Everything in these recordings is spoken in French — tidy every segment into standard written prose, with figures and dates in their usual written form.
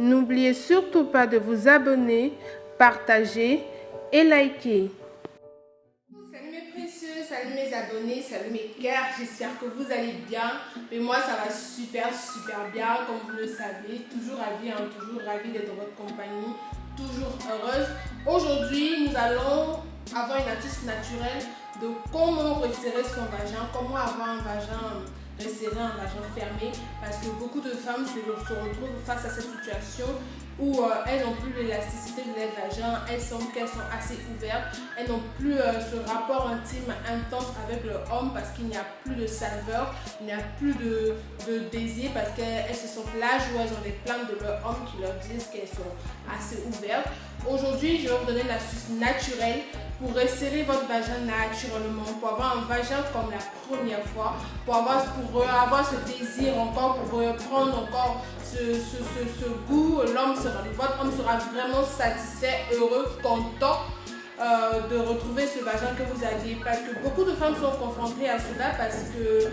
N'oubliez surtout pas de vous abonner, partager et liker. Salut mes précieux, salut mes abonnés, salut mes cœurs, j'espère que vous allez bien. Mais moi ça va super bien, comme vous le savez, toujours ravie d'être dans votre compagnie, toujours heureuse. Aujourd'hui nous allons avoir une astuce naturelle de comment resserrer son vagin, comment avoir un vagin resserré, un vagin fermé, parce que beaucoup de femmes se retrouvent face à cette situation où elles n'ont plus l'élasticité de leur vagin, elles sentent qu'elles sont assez ouvertes, elles n'ont plus ce rapport intime intense avec leur homme parce qu'il n'y a plus de saveur, il n'y a plus de désir parce qu'elles se sentent l'âge où elles ont des plaintes de leur homme qui leur disent qu'elles sont assez ouvertes. Aujourd'hui, je vais vous donner une astuce naturelle pour resserrer votre vagin naturellement, pour avoir un vagin comme la première fois, pour avoir ce désir encore, pour reprendre encore ce goût. Votre homme sera vraiment satisfait, heureux, content de retrouver ce vagin que vous aviez, parce que beaucoup de femmes sont confrontées à cela parce que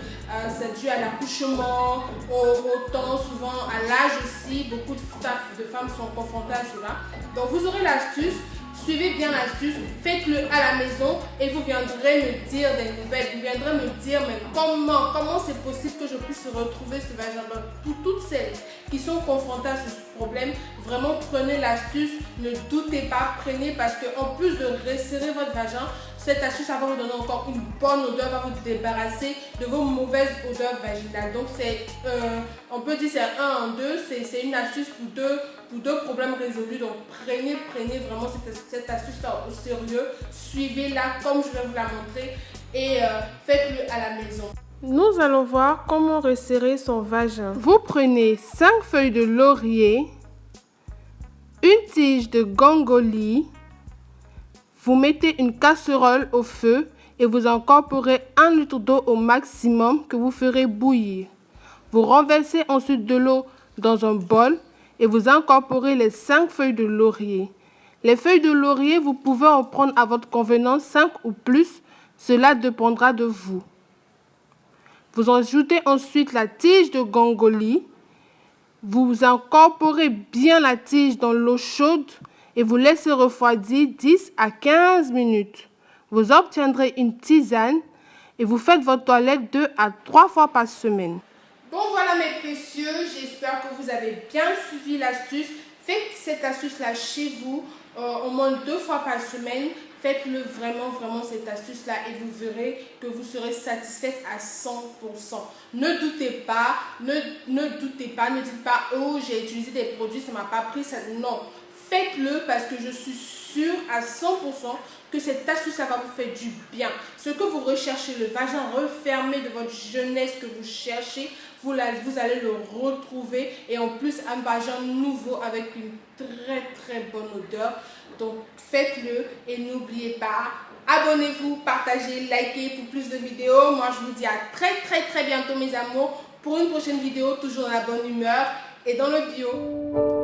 c'est dû à l'accouchement, au temps, souvent à l'âge aussi. Beaucoup de femmes sont confrontées à cela. Donc vous aurez l'astuce. Suivez bien l'astuce, faites-le à la maison et vous viendrez me dire des nouvelles. Vous viendrez me dire mais comment c'est possible que je puisse retrouver ce vagin. Pour toutes celles qui sont confrontées à ce problème, vraiment prenez l'astuce, ne doutez pas, prenez, parce qu'en plus de resserrer votre vagin, cette astuce va vous donner encore une bonne odeur, va vous débarrasser de vos mauvaises odeurs vaginales. Donc on peut dire c'est un en deux, c'est une astuce pour deux problèmes résolus. Donc prenez vraiment cette astuce-là au sérieux, suivez-la comme je vais vous la montrer et faites-le à la maison. Nous allons voir comment resserrer son vagin. Vous prenez 5 feuilles de laurier, une tige de gongoli, vous mettez une casserole au feu et vous incorporez 1 litre d'eau au maximum que vous ferez bouillir. Vous renversez ensuite de l'eau dans un bol et vous incorporez les 5 feuilles de laurier. Les feuilles de laurier, vous pouvez en prendre à votre convenance 5 ou plus, cela dépendra de vous. Vous ajoutez ensuite la tige de gongoli. Vous incorporez bien la tige dans l'eau chaude et vous laissez refroidir 10 à 15 minutes. Vous obtiendrez une tisane et vous faites votre toilette 2 à 3 fois par semaine. Bon voilà mes précieux, j'espère que vous avez bien suivi l'astuce. Faites cette astuce-là chez vous au moins 2 fois par semaine. Faites-le vraiment cette astuce-là et vous verrez que vous serez satisfaite à 100%. Ne doutez pas, ne dites pas « Oh, j'ai utilisé des produits, ça ne m'a pas pris ça. » Non, faites-le parce que je suis sûre à 100% que cette astuce va vous faire du bien. Ce que vous recherchez, le vagin refermé de votre jeunesse que vous cherchez, vous allez le retrouver, et en plus un vagin nouveau avec une très bonne odeur. Donc faites-le et n'oubliez pas, abonnez-vous, partagez, likez pour plus de vidéos. Moi je vous dis à très bientôt mes amours pour une prochaine vidéo, toujours dans la bonne humeur et dans le bio.